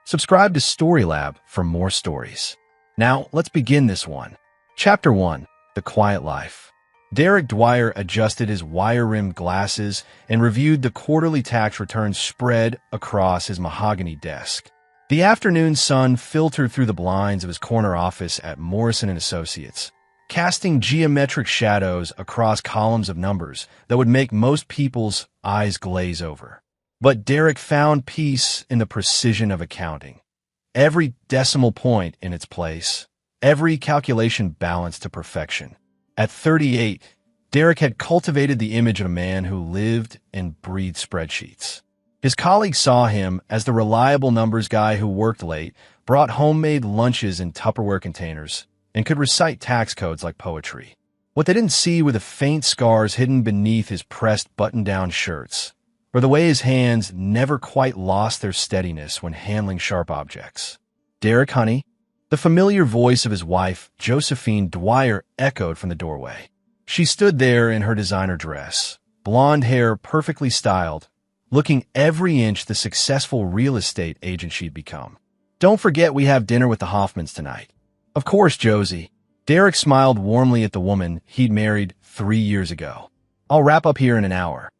Subscribe to Storylab for more stories. Now, let's begin this one. Chapter 1. The Quiet Life. Derek Dwyer adjusted his wire-rimmed glasses and reviewed the quarterly tax returns spread across his mahogany desk. The afternoon sun filtered through the blinds of his corner office at Morrison & Associates, casting geometric shadows across columns of numbers that would make most people's eyes glaze over. But Derek found peace in the precision of accounting. Every decimal point in its place, every calculation balanced to perfection. At 38, Derek had cultivated the image of a man who lived and breathed spreadsheets. His colleagues saw him as the reliable numbers guy who worked late, brought homemade lunches in Tupperware containers, and could recite tax codes like poetry. What they didn't see were the faint scars hidden beneath his pressed button-down shirts, or the way his hands never quite lost their steadiness when handling sharp objects. "Derek, honey?" The familiar voice of his wife, Josephine Dwyer, echoed from the doorway. She stood there in her designer dress, blonde hair perfectly styled, looking every inch the successful real estate agent she'd become. "Don't forget we have dinner with the Hoffmans tonight." "Of course, Josie." Derek smiled warmly at the woman he'd married 3 years ago. "I'll wrap up here in an hour."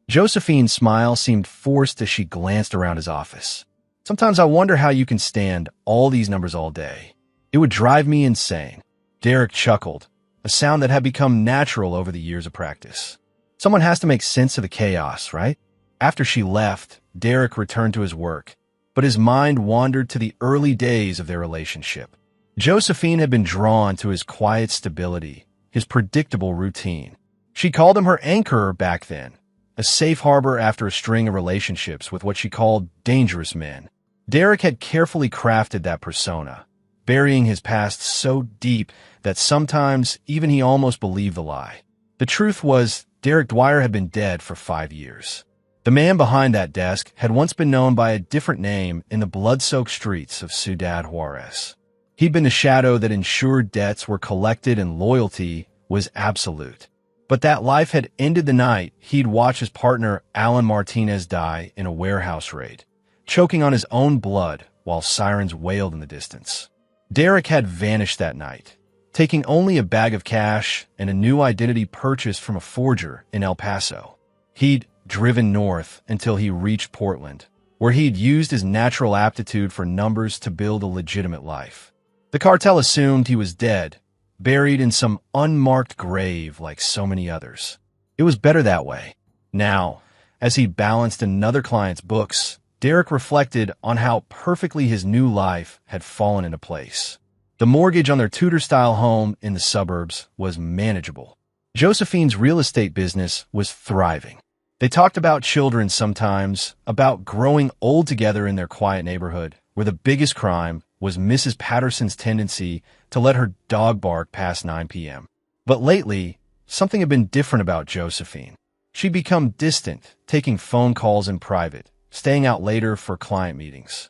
Josephine's smile seemed forced as she glanced around his office. "Sometimes I wonder how you can stand all these numbers all day. It would drive me insane." Derek chuckled, a sound that had become natural over the years of practice. "Someone has to make sense of the chaos, right?" After she left, Derek returned to his work, but his mind wandered to the early days of their relationship. Josephine had been drawn to his quiet stability, his predictable routine. She called him her anchor back then, a safe harbor after a string of relationships with what she called dangerous men. Derek had carefully crafted that persona, burying his past so deep that sometimes even he almost believed the lie. The truth was, Derek Dwyer had been dead for 5 years. The man behind that desk had once been known by a different name in the blood-soaked streets of Ciudad Juarez. He'd been a shadow that ensured debts were collected and loyalty was absolute. But that life had ended the night he'd watched his partner Alan Martinez die in a warehouse raid, choking on his own blood while sirens wailed in the distance. Derek had vanished that night, taking only a bag of cash and a new identity purchased from a forger in El Paso. He'd driven north until he reached Portland, where he'd used his natural aptitude for numbers to build a legitimate life. The cartel assumed he was dead, buried in some unmarked grave like so many others. It was better that way. Now, as he balanced another client's books, Derek reflected on how perfectly his new life had fallen into place. The mortgage on their Tudor-style home in the suburbs was manageable. Josephine's real estate business was thriving. They talked about children sometimes, about growing old together in their quiet neighborhood, where the biggest crime was Mrs. Patterson's tendency to let her dog bark past 9 p.m. But lately, something had been different about Josephine. She'd become distant, taking phone calls in private, staying out later for client meetings.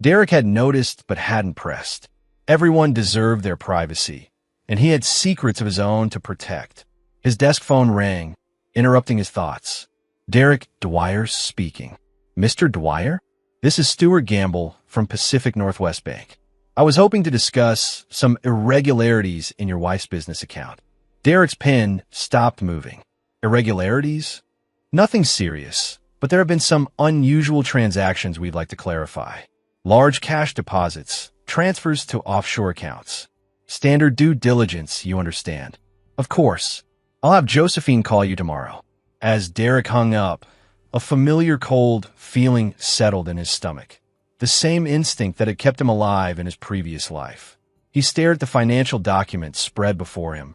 Derek had noticed but hadn't pressed. Everyone deserved their privacy, and he had secrets of his own to protect. His desk phone rang, interrupting his thoughts. Derek Dwyer speaking. "Mr. Dwyer? This is Stuart Gamble from Pacific Northwest Bank. I was hoping to discuss some irregularities in your wife's business account." Derek's pen stopped moving. "Irregularities?" "Nothing serious, but there have been some unusual transactions we'd like to clarify. Large cash deposits, transfers to offshore accounts. Standard due diligence, you understand." "Of course. I'll have Josephine call you tomorrow." As Derek hung up, a familiar cold feeling settled in his stomach, the same instinct that had kept him alive in his previous life. He stared at the financial documents spread before him,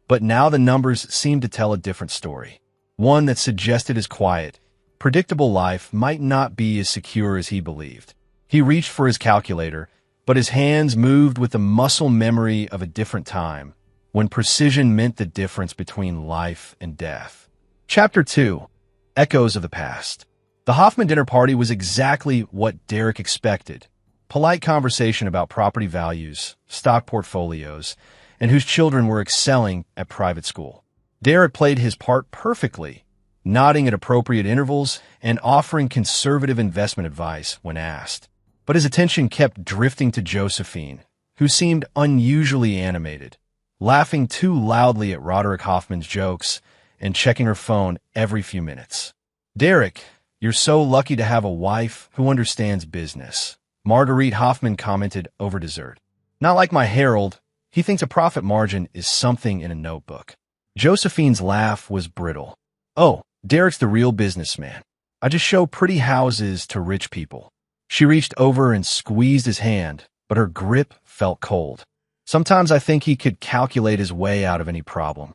but now the numbers seemed to tell a different story, one that suggested his quiet, predictable life might not be as secure as he believed. He reached for his calculator, but his hands moved with the muscle memory of a different time, when precision meant the difference between life and death. Chapter 2. Echoes of the Past. The Hoffman dinner party was exactly what Derek expected. Polite conversation about property values, stock portfolios, and whose children were excelling at private school. Derek played his part perfectly, nodding at appropriate intervals and offering conservative investment advice when asked. but his attention kept drifting to Josephine, who seemed unusually animated, laughing too loudly at Roderick Hoffman's jokes and checking her phone every few minutes. "Derek, you're so lucky to have a wife who understands business," Marguerite Hoffman commented over dessert. "Not like my Harold. He thinks a profit margin is something in a notebook." Josephine's laugh was brittle. "Oh, Derek's the real businessman. I just show pretty houses to rich people." She reached over and squeezed his hand, but her grip felt cold. "Sometimes I think he could calculate his way out of any problem."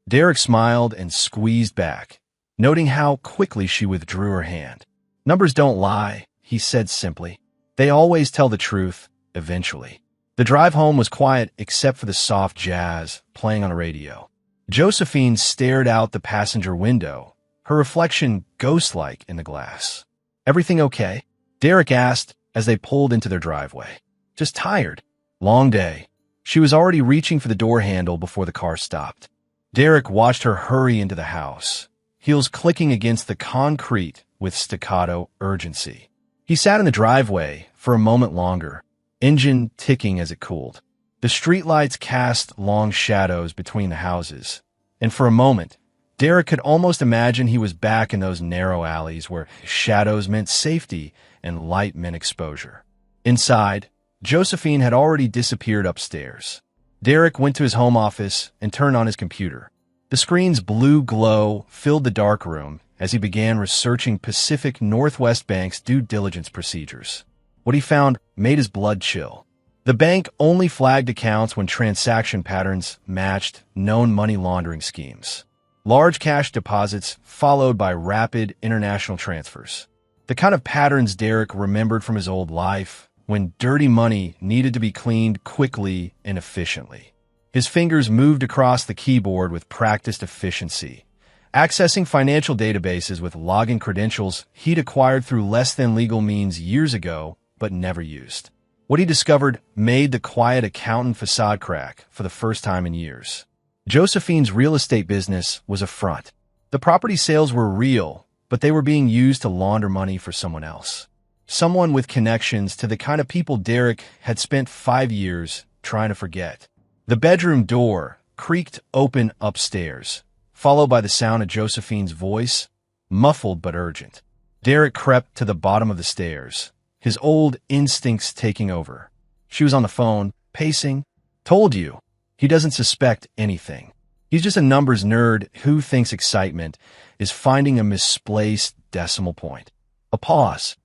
Derek smiled and squeezed back, noting how quickly she withdrew her hand. "Numbers don't lie," he said simply. "They always tell the truth, eventually." The drive home was quiet except for the soft jazz playing on the radio. Josephine stared out the passenger window, her reflection ghost-like in the glass. "Everything okay?" Derek asked as they pulled into their driveway. "Just tired. Long day." She was already reaching for the door handle before the car stopped. Derek watched her hurry into the house, heels clicking against the concrete with staccato urgency. He sat in the driveway for a moment longer, engine ticking as it cooled. The streetlights cast long shadows between the houses, and for a moment, Derek could almost imagine he was back in those narrow alleys where shadows meant safety and light meant exposure. Inside, Josephine had already disappeared upstairs. Derek went to his home office and turned on his computer. The screen's blue glow filled the dark room as he began researching Pacific Northwest Bank's due diligence procedures. What he found made his blood chill. The bank only flagged accounts when transaction patterns matched known money laundering schemes. Large cash deposits followed by rapid international transfers. The kind of patterns Derek remembered from his old life, when dirty money needed to be cleaned quickly and efficiently. His fingers moved across the keyboard with practiced efficiency, accessing financial databases with login credentials he'd acquired through less than legal means years ago but never used. What he discovered made the quiet accountant facade crack for the first time in years. Josephine's real estate business was a front. The property sales were real, but they were being used to launder money for someone else. Someone with connections to the kind of people Derek had spent 5 years trying to forget. The bedroom door creaked open upstairs, followed by the sound of Josephine's voice, muffled but urgent. Derek crept to the bottom of the stairs, his old instincts taking over. She was on the phone, pacing. "Told you. He doesn't suspect anything. He's just a numbers nerd who thinks excitement is finding a misplaced decimal point." A pause.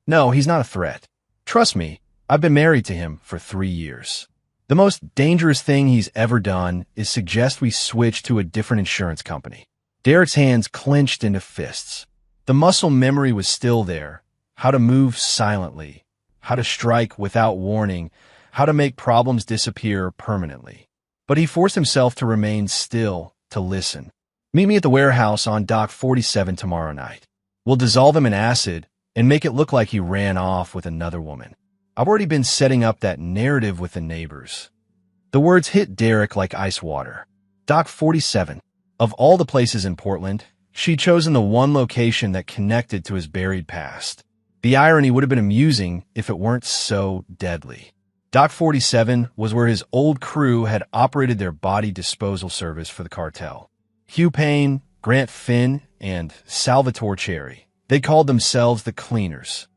"No, he's not a threat. Trust me, I've been married to him for 3 years. The most dangerous thing he's ever done is suggest we switch to a different insurance company." Derek's hands clenched into fists. The muscle memory was still there. How to move silently, how to strike without warning, how to make problems disappear permanently. But he forced himself to remain still, to listen. "Meet me at the warehouse on Dock 47 tomorrow night. We'll dissolve him in acid and make it look like he ran off with another woman. I've already been setting up that narrative with the neighbors." The words hit Derek like ice water. Dock 47. Of all the places in Portland, she'd chosen the one location that connected to his buried past. The irony would have been amusing if it weren't so deadly. Dock 47 was where his old crew had operated their body disposal service for the cartel. Hugh Payne, Grant Finn, and Salvatore Cherry. They called themselves the Cleaners.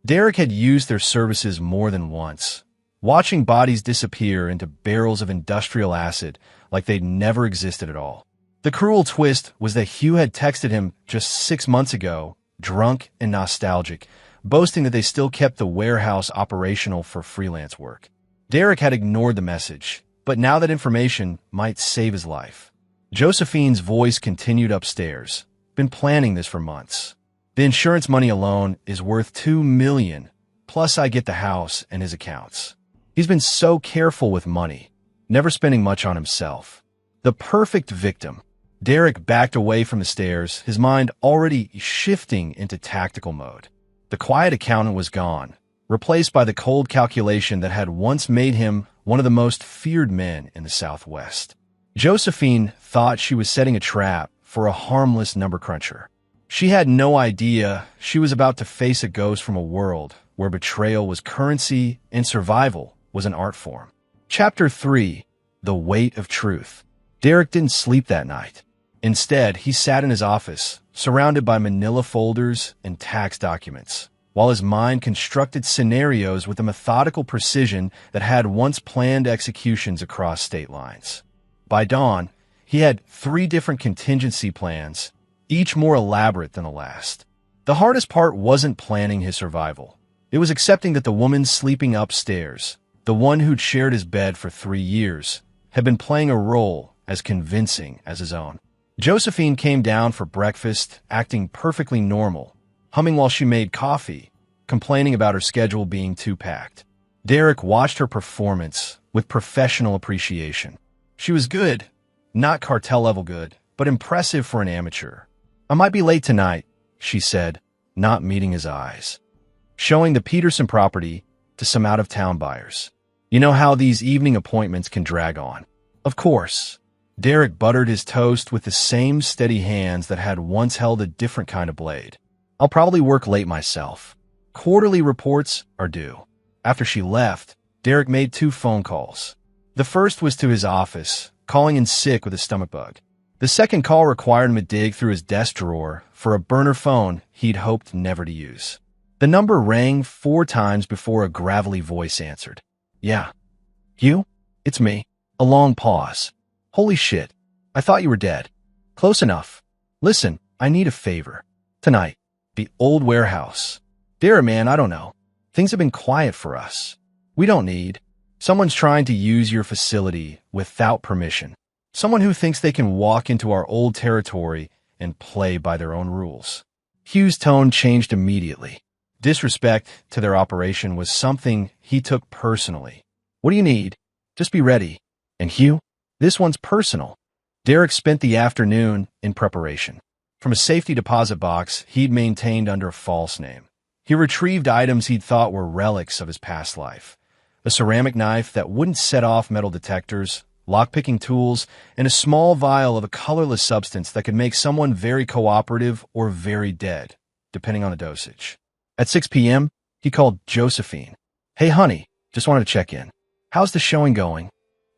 Derek had used their services more than once, watching bodies disappear into barrels of industrial acid like they'd never existed at all. The cruel twist was that Hugh had texted him just 6 months ago, drunk and nostalgic, boasting that they still kept the warehouse operational for freelance work. Derek had ignored the message, but now that information might save his life. Josephine's voice continued upstairs. "Been planning this for months. The insurance money alone is worth $2 million, plus I get the house and his accounts. He's been so careful with money, never spending much on himself. The perfect victim." Derek backed away from the stairs, his mind already shifting into tactical mode. The quiet accountant was gone, replaced by the cold calculation that had once made him one of the most feared men in the Southwest. Josephine thought she was setting a trap for a harmless number cruncher. She had no idea she was about to face a ghost from a world where betrayal was currency and survival was an art form. Chapter 3. The Weight of Truth. Derek didn't sleep that night. Instead, he sat in his office, surrounded by manila folders and tax documents, while his mind constructed scenarios with a methodical precision that had once planned executions across state lines. By dawn, he had 3 different contingency plans, each more elaborate than the last. The hardest part wasn't planning his survival. It was accepting that the woman sleeping upstairs, the one who'd shared his bed for 3 years, had been playing a role as convincing as his own. Josephine came down for breakfast, acting perfectly normal, humming while she made coffee, complaining about her schedule being too packed. Derek watched her performance with professional appreciation. She was good, not cartel-level good, but impressive for an amateur. "I might be late tonight," she said, not meeting his eyes. Showing the Peterson property to some out-of-town buyers. "You know how these evening appointments can drag on." "Of course." Derek buttered his toast with the same steady hands that had once held a different kind of blade. "I'll probably work late myself. Quarterly reports are due." After she left, Derek made 2 phone calls. The first was to his office, calling in sick with a stomach bug. The second call required him to dig through his desk drawer for a burner phone he'd hoped never to use. The number rang 4 times before a gravelly voice answered. "Yeah. You? It's me." A long pause. "Holy shit. I thought you were dead." "Close enough. Listen, I need a favor. Tonight. The old warehouse." "Dara, man, I don't know. Things have been quiet for us. We don't need. Someone's trying to use your facility without permission. Someone who thinks they can walk into our old territory and play by their own rules." Hugh's tone changed immediately. Disrespect to their operation was something he took personally. "What do you need? Just be ready." "And Hugh, this one's personal." Derek spent the afternoon in preparation. From a safety deposit box he'd maintained under a false name, he retrieved items he'd thought were relics of his past life. A ceramic knife that wouldn't set off metal detectors, lockpicking tools, and a small vial of a colorless substance that could make someone very cooperative or very dead, depending on the dosage. At 6 p.m., he called Josephine. "Hey, honey, just wanted to check in. How's the showing going?"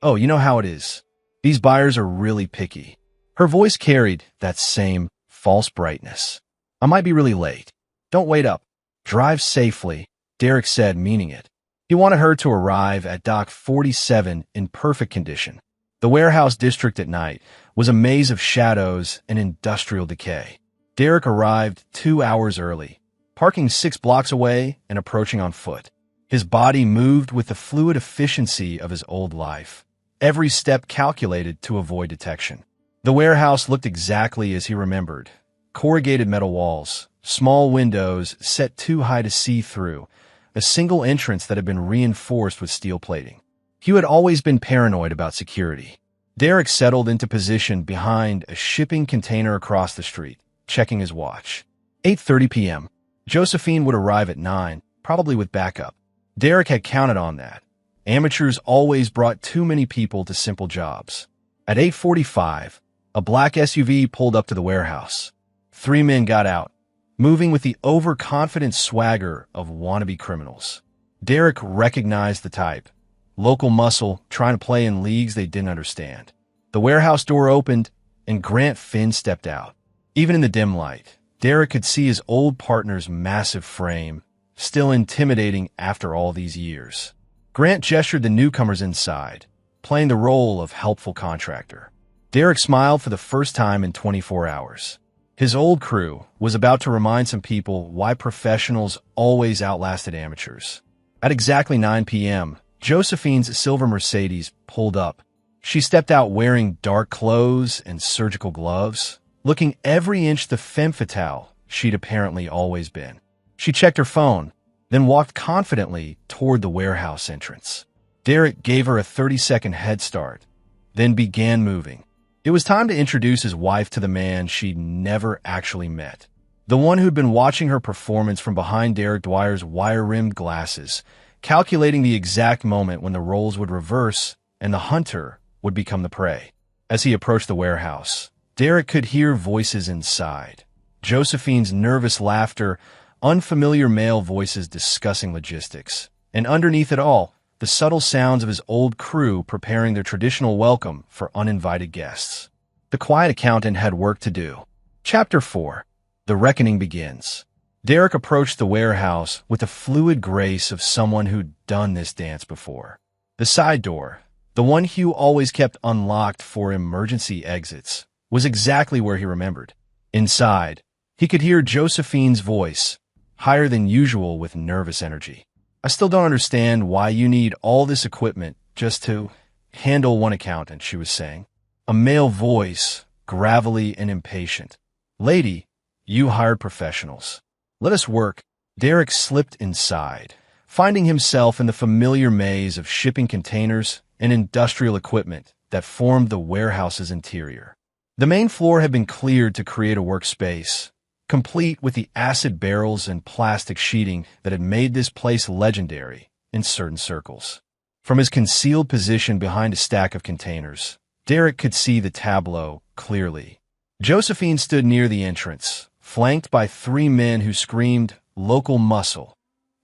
"Oh, you know how it is. These buyers are really picky." Her voice carried that same false brightness. "I might be really late." "Don't wait up. Drive safely," Derek said, meaning it. He wanted her to arrive at Dock 47 in perfect condition. The warehouse district at night was a maze of shadows and industrial decay. Derek arrived 2 hours early, parking 6 blocks away and approaching on foot. His body moved with the fluid efficiency of his old life, every step calculated to avoid detection. The warehouse looked exactly as he remembered. Corrugated metal walls, small windows set too high to see through, a single entrance that had been reinforced with steel plating. Hugh had always been paranoid about security. Derek settled into position behind a shipping container across the street, checking his watch. 8:30 p.m. Josephine would arrive at 9, probably with backup. Derek had counted on that. Amateurs always brought too many people to simple jobs. At 8:45, a black SUV pulled up to the warehouse. 3 men got out, moving with the overconfident swagger of wannabe criminals. Derek recognized the type. Local muscle trying to play in leagues they didn't understand. The warehouse door opened, and Grant Finn stepped out. Even in the dim light, Derek could see his old partner's massive frame, still intimidating after all these years. Grant gestured the newcomers inside, playing the role of helpful contractor. Derek smiled for the first time in 24 hours. His old crew was about to remind some people why professionals always outlasted amateurs. At exactly 9 p.m., Josephine's silver Mercedes pulled up. She stepped out wearing dark clothes and surgical gloves, looking every inch the femme fatale she'd apparently always been. She checked her phone, then walked confidently toward the warehouse entrance. Derek gave her a 30-second head start, then began moving. It was time to introduce his wife to the man she'd never actually met. The one who'd been watching her performance from behind Derek Dwyer's wire-rimmed glasses, calculating the exact moment when the roles would reverse and the hunter would become the prey. As he approached the warehouse, Derek could hear voices inside. Josephine's nervous laughter, unfamiliar male voices discussing logistics, and underneath it all, the subtle sounds of his old crew preparing their traditional welcome for uninvited guests. The quiet accountant had work to do. Chapter 4. The Reckoning Begins. Derek approached the warehouse with the fluid grace of someone who'd done this dance before. The side door, the one Hugh always kept unlocked for emergency exits, was exactly where he remembered. Inside, he could hear Josephine's voice, higher than usual with nervous energy. "I still don't understand why you need all this equipment just to handle one accountant," she was saying. A male voice, gravelly and impatient. "Lady, you hired professionals. Let us work." Derek slipped inside, finding himself in the familiar maze of shipping containers and industrial equipment that formed the warehouse's interior. The main floor had been cleared to create a workspace, complete with the acid barrels and plastic sheeting that had made this place legendary in certain circles. From his concealed position behind a stack of containers, Derek could see the tableau clearly. Josephine stood near the entrance, flanked by 3 men who screamed, "Local muscle."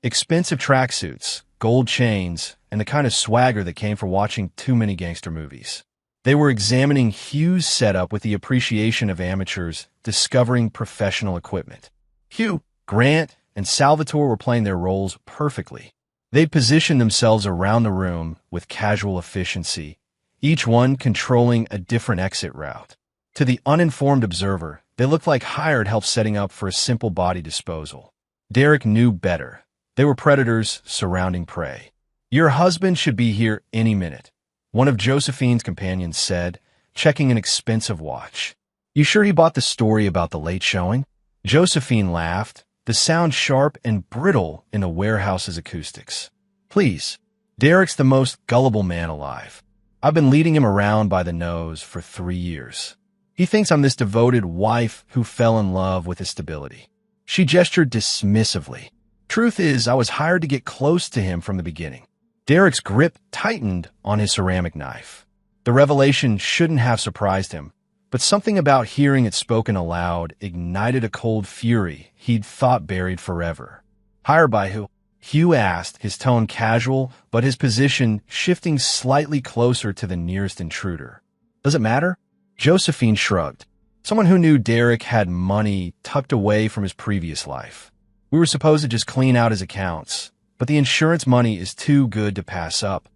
Expensive tracksuits, gold chains, and the kind of swagger that came from watching too many gangster movies. They were examining Hugh's setup with the appreciation of amateurs discovering professional equipment. Hugh, Grant, and Salvatore were playing their roles perfectly. They'd positioned themselves around the room with casual efficiency, each one controlling a different exit route. To the uninformed observer, they looked like hired help setting up for a simple body disposal. Derek knew better. They were predators surrounding prey. "Your husband should be here any minute," one of Josephine's companions said, checking an expensive watch. "You sure he bought the story about the late showing?" Josephine laughed, the sound sharp and brittle in the warehouse's acoustics. "Please, Derek's the most gullible man alive. I've been leading him around by the nose for 3 years. He thinks I'm this devoted wife who fell in love with his stability." She gestured dismissively. "Truth is, I was hired to get close to him from the beginning." Derek's grip tightened on his ceramic knife. The revelation shouldn't have surprised him, but something about hearing it spoken aloud ignited a cold fury he'd thought buried forever. "Hired by who?" Hugh asked, his tone casual, but his position shifting slightly closer to the nearest intruder. "Does it matter?" Josephine shrugged. "Someone who knew Derek had money tucked away from his previous life. We were supposed to just clean out his accounts, but the insurance money is too good to pass up."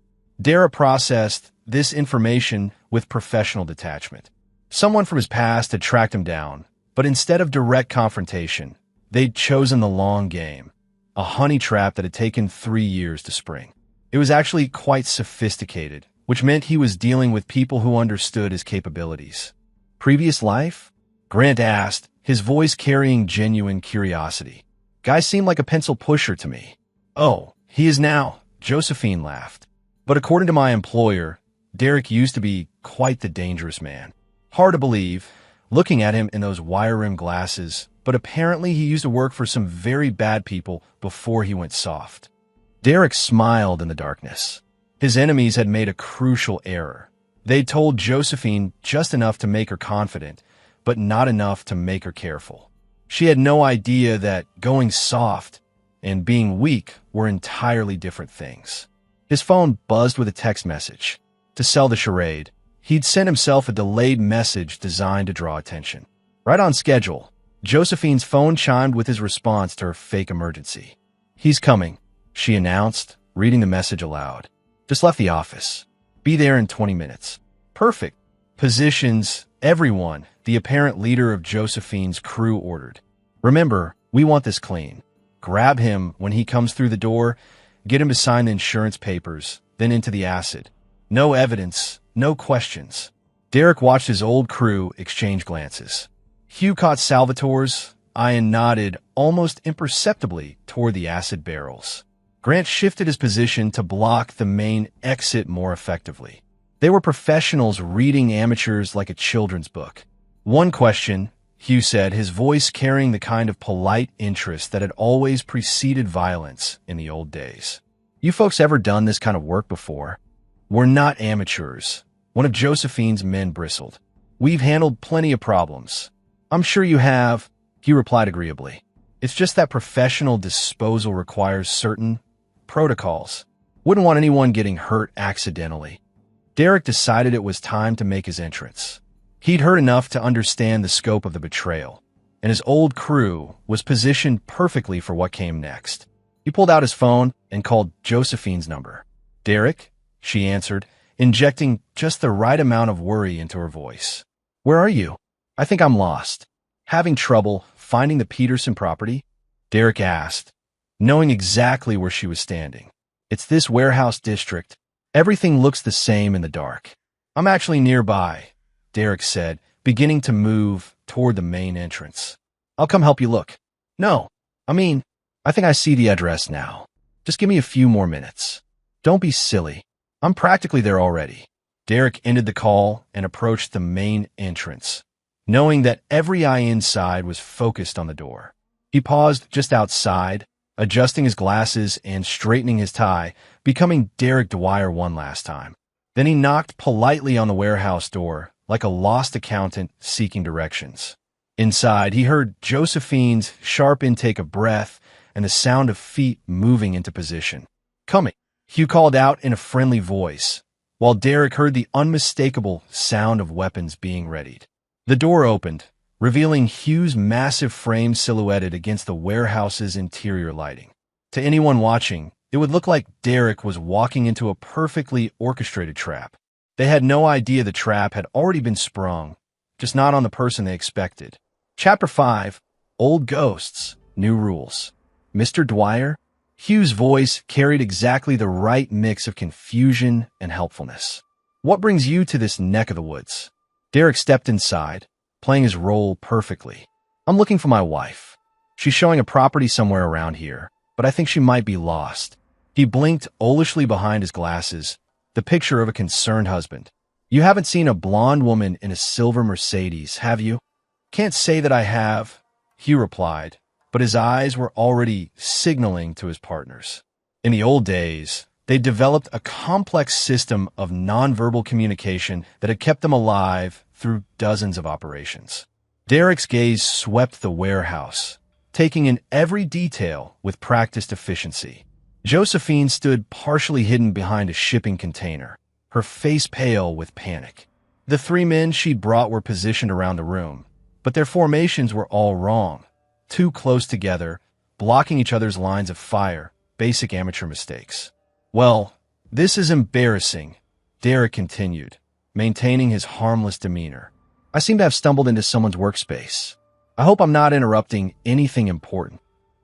Derek processed this information with professional detachment. Someone from his past had tracked him down, but instead of direct confrontation, they'd chosen the long game, a honey trap that had taken 3 years to spring. It was actually quite sophisticated, which meant he was dealing with people who understood his capabilities. "Previous life?" Grant asked, his voice carrying genuine curiosity. "Guy seemed like a pencil pusher to me." "Oh, he is now," Josephine laughed. "But according to my employer, Derek used to be quite the dangerous man. Hard to believe, looking at him in those wire-rimmed glasses, but apparently he used to work for some very bad people before he went soft." Derek smiled in the darkness. His enemies had made a crucial error. They'd told Josephine just enough to make her confident, but not enough to make her careful. She had no idea that going soft and being weak were entirely different things. His phone buzzed with a text message. To sell the charade, he'd sent himself a delayed message designed to draw attention. Right on schedule, Josephine's phone chimed with his response to her fake emergency. "He's coming," she announced, reading the message aloud. "Just left the office. Be there in 20 minutes. "Perfect." "Positions, everyone," the apparent leader of Josephine's crew ordered. "Remember, we want this clean. Grab him when he comes through the door, get him to sign the insurance papers, then into the acid. No evidence, no questions." Derek watched his old crew exchange glances. Hugh caught Salvatore's eye and nodded almost imperceptibly toward the acid barrels. Grant shifted his position to block the main exit more effectively. They were professionals reading amateurs like a children's book. "One question," Hugh said, his voice carrying the kind of polite interest that had always preceded violence in the old days. "You folks ever done this kind of work before?" "We're not amateurs," one of Josephine's men bristled. "We've handled plenty of problems." "I'm sure you have." He replied agreeably. It's just that professional disposal requires certain protocols. Wouldn't want anyone getting hurt accidentally. Derek decided it was time to make his entrance. He'd heard enough to understand the scope of the betrayal, and his old crew was positioned perfectly for what came next. He pulled out his phone and called Josephine's number. "Derek?" she answered, injecting just the right amount of worry into her voice. "Where are you?" "I think I'm lost." "Having trouble finding the Peterson property?" Derek asked, knowing exactly where she was standing. "It's this warehouse district. Everything looks the same in the dark." "I'm actually nearby," Derek said, beginning to move toward the main entrance. "I'll come help you look." "No, I think I see the address now. Just give me a few more minutes." "Don't be silly. I'm practically there already." Derek ended the call and approached the main entrance, knowing that every eye inside was focused on the door. He paused just outside, adjusting his glasses and straightening his tie, becoming Derek Dwyer one last time. Then he knocked politely on the warehouse door, like a lost accountant seeking directions. Inside, he heard Josephine's sharp intake of breath and the sound of feet moving into position. "Coming," Hugh called out in a friendly voice, while Derek heard the unmistakable sound of weapons being readied. The door opened, revealing Hugh's massive frame silhouetted against the warehouse's interior lighting. To anyone watching, it would look like Derek was walking into a perfectly orchestrated trap. They had no idea the trap had already been sprung, just not on the person they expected. Chapter 5, Old Ghosts, New Rules. "Mr. Dwyer?" Hugh's voice carried exactly the right mix of confusion and helpfulness. "What brings you to this neck of the woods?" Derek stepped inside, playing his role perfectly. "I'm looking for my wife. She's showing a property somewhere around here, but I think she might be lost." He blinked owlishly behind his glasses, the picture of a concerned husband. "You haven't seen a blonde woman in a silver Mercedes, have you?" "Can't say that I have," Hugh replied, but his eyes were already signaling to his partners. In the old days, they developed a complex system of nonverbal communication that had kept them alive through dozens of operations. Derek's gaze swept the warehouse, taking in every detail with practiced efficiency. Josephine stood partially hidden behind a shipping container, her face pale with panic. The three men she'd brought were positioned around the room, but their formations were all wrong. Too close together, blocking each other's lines of fire, basic amateur mistakes. "Well, this is embarrassing," Derek continued, maintaining his harmless demeanor. "I seem to have stumbled into someone's workspace. I hope I'm not interrupting anything important.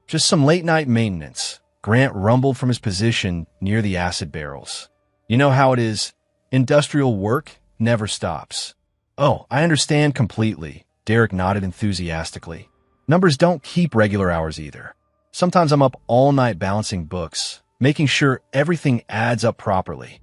Just some late-night maintenance." Grant rumbled from his position near the acid barrels. "You know how it is. Industrial work never stops." "Oh, I understand completely," Derek nodded enthusiastically. "Numbers don't keep regular hours either. Sometimes I'm up all night balancing books, making sure everything adds up properly."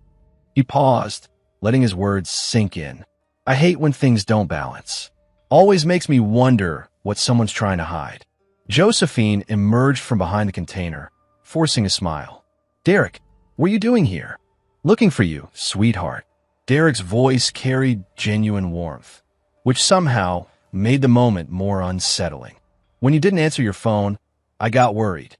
He paused, letting his words sink in. "I hate when things don't balance. Always makes me wonder what someone's trying to hide." Josephine emerged from behind the container, forcing a smile. "Derek, what are you doing here?" "Looking for you, sweetheart." Derek's voice carried genuine warmth, which somehow made the moment more unsettling. "When you didn't answer your phone, I got worried."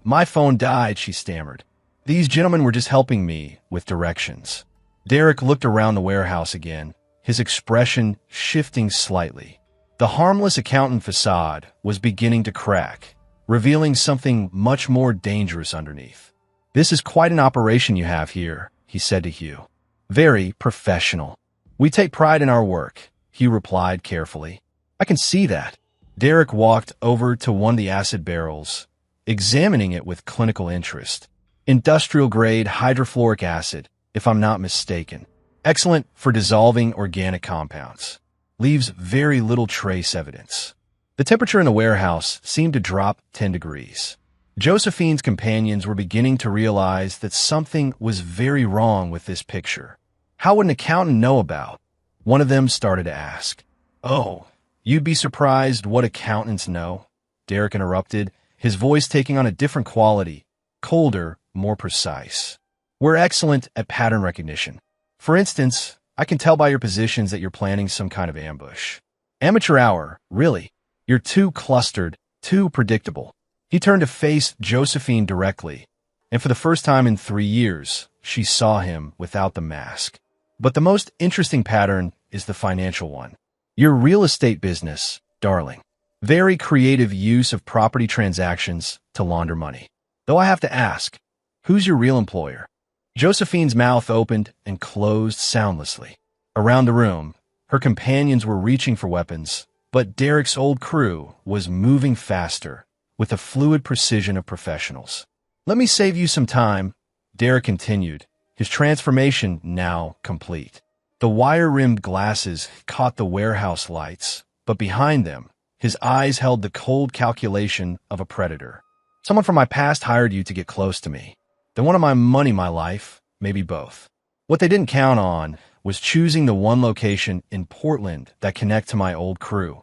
My phone died," she stammered. "These gentlemen were just helping me with directions." Derek looked around the warehouse again, his expression shifting slightly. The harmless accountant facade was beginning to crack, revealing something much more dangerous underneath. "This is quite an operation you have here," he said to Hugh. "Very professional." "We take pride in our work," Hugh replied carefully. "I can see that." Derek walked over to one of the acid barrels, examining it with clinical interest. "Industrial-grade hydrofluoric acid, if I'm not mistaken. Excellent for dissolving organic compounds. Leaves very little trace evidence." The temperature in the warehouse seemed to drop 10 degrees. Josephine's companions were beginning to realize that something was very wrong with this picture. "How would an accountant know about?" one of them started to ask. "Oh, you'd be surprised what accountants know," Derek interrupted, his voice taking on a different quality, colder, more precise. "We're excellent at pattern recognition. For instance, I can tell by your positions that you're planning some kind of ambush." "Amateur hour, really?" You're too clustered, too predictable. He turned to face Josephine directly, and for the first time in 3 years, she saw him without the mask. But the most interesting pattern is the financial one. Your real estate business, darling. Very creative use of property transactions to launder money. Though I have to ask, who's your real employer? Josephine's mouth opened and closed soundlessly. Around the room, her companions were reaching for weapons, but Derek's old crew was moving faster, with the fluid precision of professionals. Let me save you some time, Derek continued, his transformation now complete. The wire-rimmed glasses caught the warehouse lights, but behind them, his eyes held the cold calculation of a predator. Someone from my past hired you to get close to me. They wanted my money, my life, maybe both. What they didn't count on was choosing the one location in Portland that connected to my old crew.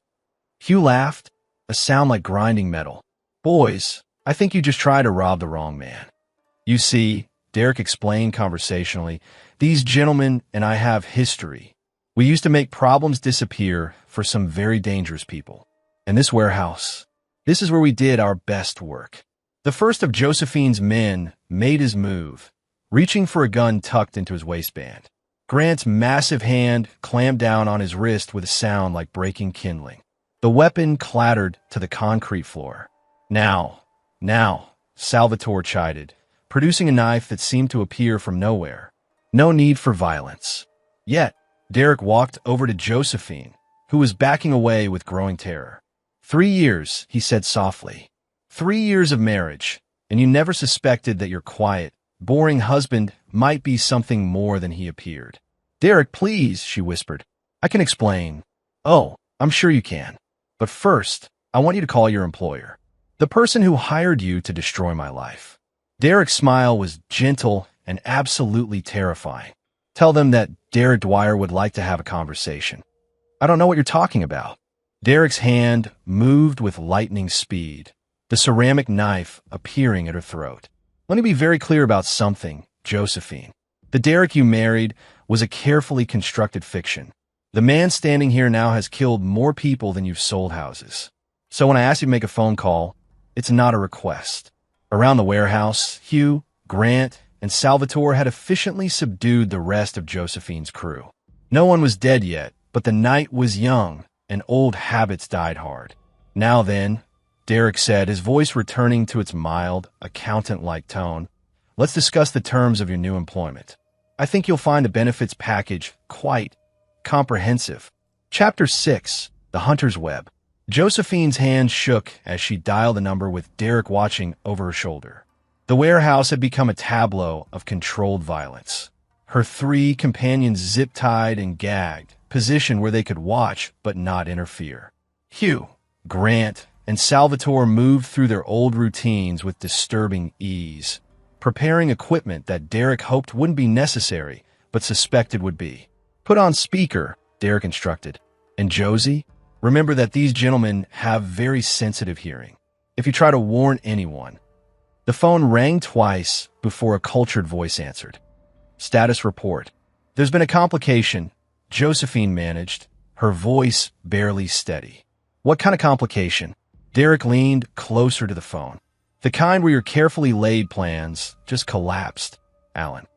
Hugh laughed, a sound like grinding metal. Boys, I think you just tried to rob the wrong man. You see, Derek explained conversationally, these gentlemen and I have history. We used to make problems disappear for some very dangerous people. And this warehouse, this is where we did our best work. The first of Josephine's men made his move, reaching for a gun tucked into his waistband. Grant's massive hand clamped down on his wrist with a sound like breaking kindling. The weapon clattered to the concrete floor. Now, Salvatore chided, producing a knife that seemed to appear from nowhere. No need for violence. Yet, Derek walked over to Josephine, who was backing away with growing terror. 3 years, he said softly. 3 years of marriage, and you never suspected that your quiet, boring husband might be something more than he appeared. Derek, please, she whispered. I can explain. Oh, I'm sure you can. But first, I want you to call your employer. The person who hired you to destroy my life. Derek's smile was gentle and absolutely terrifying. Tell them that Derek Dwyer would like to have a conversation. I don't know what you're talking about. Derek's hand moved with lightning speed, the ceramic knife appearing at her throat. Let me be very clear about something, Josephine. The Derek you married was a carefully constructed fiction. The man standing here now has killed more people than you've sold houses. So when I ask you to make a phone call, it's not a request. Around the warehouse, Hugh, Grant, and Salvatore had efficiently subdued the rest of Josephine's crew. No one was dead yet, but the night was young, and old habits died hard. Now then, Derek said, his voice returning to its mild, accountant-like tone, let's discuss the terms of your new employment. I think you'll find the benefits package quite comprehensive. Chapter 6, The Hunter's Web. Josephine's hand shook as she dialed the number with Derek watching over her shoulder. The warehouse had become a tableau of controlled violence. Her 3 companions zip-tied and gagged, positioned where they could watch but not interfere. Hugh, Grant, and Salvatore moved through their old routines with disturbing ease, preparing equipment that Derek hoped wouldn't be necessary, but suspected would be. Put on speaker, Derek instructed. And Josie, remember that these gentlemen have very sensitive hearing. If you try to warn anyone. The phone rang twice before a cultured voice answered. Status report. There's been a complication, Josephine managed, her voice barely steady. What kind of complication? Derek leaned closer to the phone. The kind where your carefully laid plans just collapsed, Alan.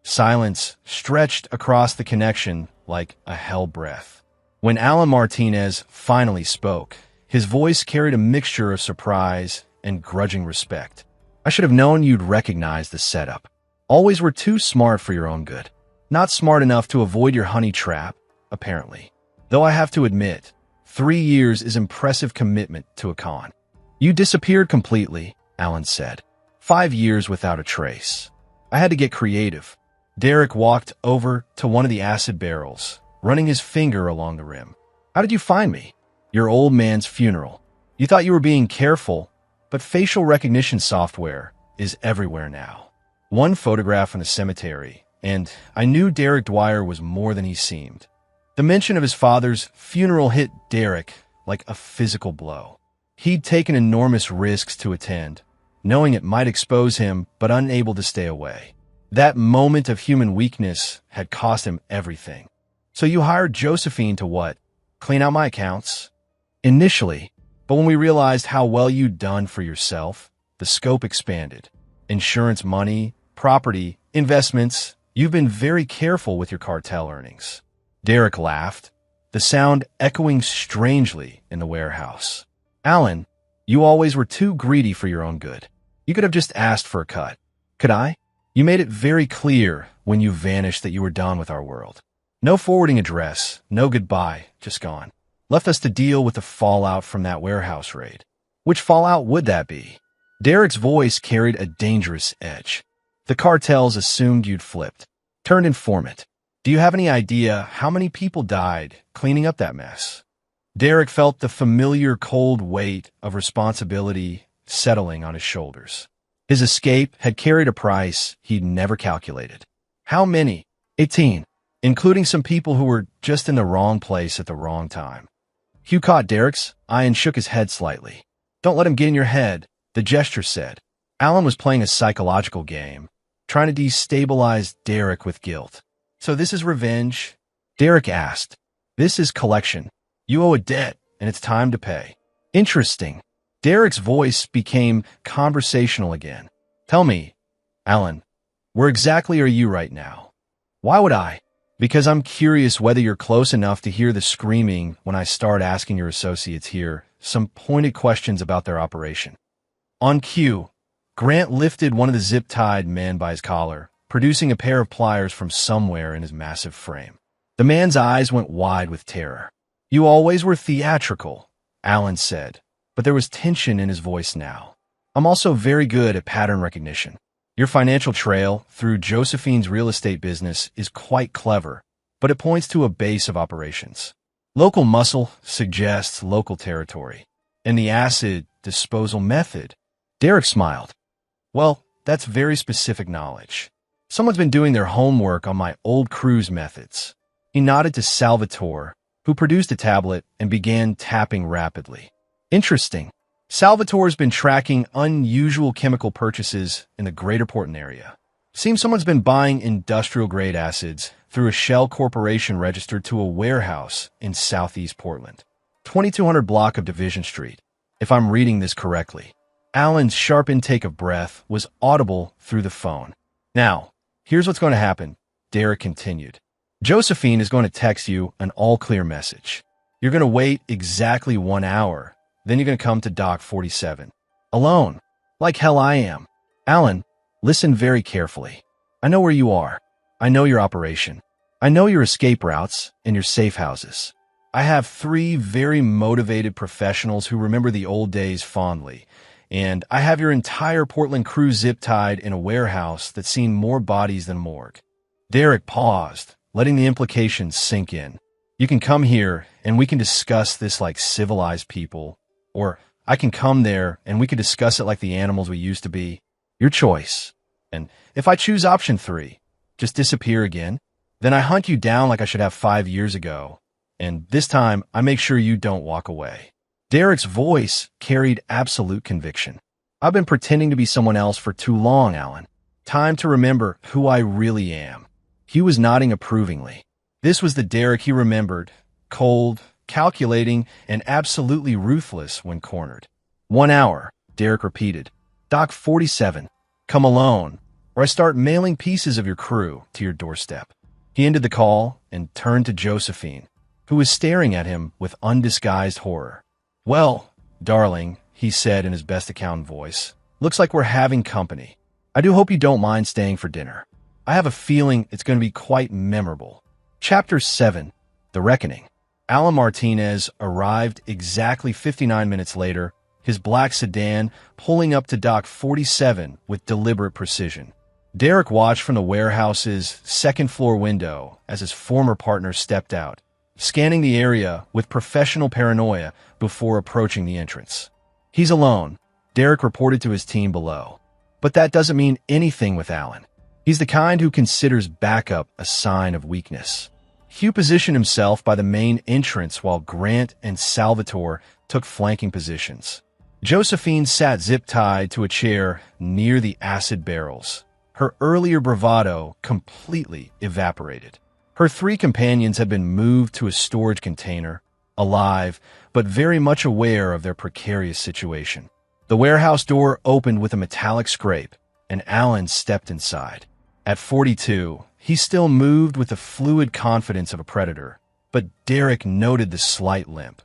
Silence stretched across the connection like a hell breath. When Alan Martinez finally spoke, his voice carried a mixture of surprise and grudging respect. I should have known you'd recognize the setup. Always were too smart for your own good. Not smart enough to avoid your honey trap, apparently. Though I have to admit, 3 years is impressive commitment to a con. You disappeared completely, Alan said. 5 years without a trace. I had to get creative. Derek walked over to one of the acid barrels, running his finger along the rim. How did you find me? Your old man's funeral. You thought you were being careful, but facial recognition software is everywhere now. One photograph in a cemetery, and I knew Derek Dwyer was more than he seemed. The mention of his father's funeral hit Derek like a physical blow. He'd taken enormous risks to attend, knowing it might expose him, but unable to stay away. That moment of human weakness had cost him everything. So you hired Josephine to what? Clean out my accounts? Initially, But when we realized how well you'd done for yourself, the scope expanded. Insurance money, property, investments. You've been very careful with your cartel earnings. Derek laughed, the sound echoing strangely in the warehouse. Alan, you always were too greedy for your own good. You could have just asked for a cut. Could I? You made it very clear when you vanished that you were done with our world. No forwarding address, no goodbye, just gone. Left us to deal with the fallout from that warehouse raid. Which fallout would that be? Derek's voice carried a dangerous edge. The cartels assumed you'd flipped, turned informant. Do you have any idea how many people died cleaning up that mess? Derek felt the familiar cold weight of responsibility settling on his shoulders. His escape had carried a price he'd never calculated. How many? 18, including some people who were just in the wrong place at the wrong time. Hugh caught Derek's eye and shook his head slightly. Don't let him get in your head, the gesture said. Alan was playing a psychological game, trying to destabilize Derek with guilt. So this is revenge? Derek asked. This is collection. You owe a debt, and it's time to pay. Interesting. Derek's voice became conversational again. Tell me, Alan, where exactly are you right now? Why would I? Because I'm curious whether you're close enough to hear the screaming when I start asking your associates here some pointed questions about their operation. On cue, Grant lifted one of the zip-tied men by his collar, producing a pair of pliers from somewhere in his massive frame. The man's eyes went wide with terror. You always were theatrical, Alan said, but there was tension in his voice now. I'm also very good at pattern recognition. Your financial trail through Josephine's real estate business is quite clever, but it points to a base of operations. Local muscle suggests local territory. And the acid disposal method. Derek smiled. Well, that's very specific knowledge. Someone's been doing their homework on my old cruise methods. He nodded to Salvatore, who produced a tablet and began tapping rapidly. Interesting. Salvatore's been tracking unusual chemical purchases in the greater Portland area. Seems someone's been buying industrial-grade acids through a shell corporation registered to a warehouse in southeast Portland. 2200 block of Division Street, if I'm reading this correctly. Alan's sharp intake of breath was audible through the phone. Now, here's what's going to happen, Derek continued. Josephine is going to text you an all-clear message. You're going to wait exactly 1 hour. Then you're going to come to Dock 47. Alone. Like hell I am. Alan, listen very carefully. I know where you are. I know your operation. I know your escape routes and your safe houses. I have 3 very motivated professionals who remember the old days fondly. And I have your entire Portland crew zip-tied in a warehouse that's seen more bodies than morgue. Derek paused, letting the implications sink in. You can come here and we can discuss this like civilized people. Or I can come there and we can discuss it like the animals we used to be. Your choice. And if I choose option 3, just disappear again, then I hunt you down like I should have 5 years ago. And this time, I make sure you don't walk away. Derek's voice carried absolute conviction. I've been pretending to be someone else for too long, Alan. Time to remember who I really am. He was nodding approvingly. This was the Derek he remembered, cold, calculating, and absolutely ruthless when cornered. 1 hour, Derek repeated. Dock 47. Come alone, or I start mailing pieces of your crew to your doorstep. He ended the call and turned to Josephine, who was staring at him with undisguised horror. Well, darling, he said in his best accountant voice, looks like we're having company. I do hope you don't mind staying for dinner. I have a feeling it's going to be quite memorable. Chapter 7, The Reckoning. Alan Martinez arrived exactly 59 minutes later, his black sedan pulling up to Dock 47 with deliberate precision. Derek watched from the warehouse's second-floor window as his former partner stepped out, scanning the area with professional paranoia before approaching the entrance. He's alone, Derek reported to his team below. But that doesn't mean anything with Alan. He's the kind who considers backup a sign of weakness. Hugh positioned himself by the main entrance while Grant and Salvatore took flanking positions. Josephine sat zip-tied to a chair near the acid barrels. Her earlier bravado completely evaporated. Her 3 companions had been moved to a storage container, alive, but very much aware of their precarious situation. The warehouse door opened with a metallic scrape, and Alan stepped inside. At 42, he still moved with the fluid confidence of a predator, but Derek noted the slight limp,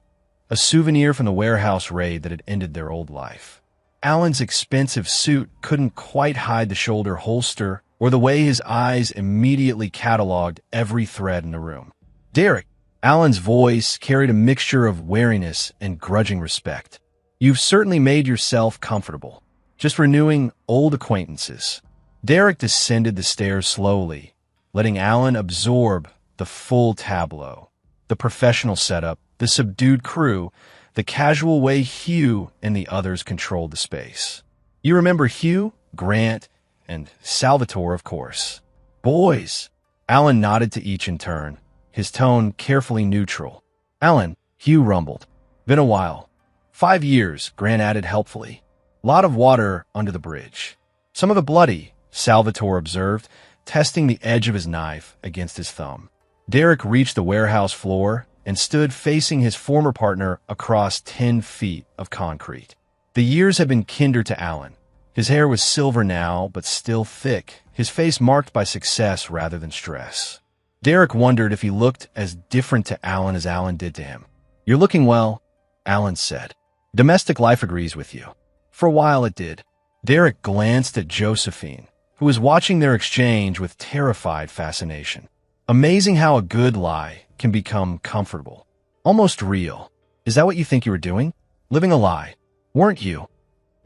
a souvenir from the warehouse raid that had ended their old life. Alan's expensive suit couldn't quite hide the shoulder holster or the way his eyes immediately cataloged every thread in the room. Derek, Alan's voice carried a mixture of wariness and grudging respect. You've certainly made yourself comfortable. Just renewing old acquaintances. Derek descended the stairs slowly, letting Alan absorb the full tableau. The professional setup, the subdued crew, the casual way Hugh and the others controlled the space. You remember Hugh, Grant, and Salvatore, of course. Boys. Alan nodded to each in turn, his tone carefully neutral. Alan, Hugh rumbled. Been a while. 5 years, Grant added helpfully. Lot of water under the bridge. Some of it bloody, Salvatore observed, testing the edge of his knife against his thumb. Derek reached the warehouse floor and stood facing his former partner across 10 feet of concrete. The years had been kinder to Alan. His hair was silver now, but still thick, his face marked by success rather than stress. Derek wondered if he looked as different to Alan as Alan did to him. You're looking well, Alan said. Domestic life agrees with you. For a while it did. Derek glanced at Josephine, who was watching their exchange with terrified fascination. Amazing how a good lie can become comfortable. Almost real. Is that what you think you were doing? Living a lie. Weren't you?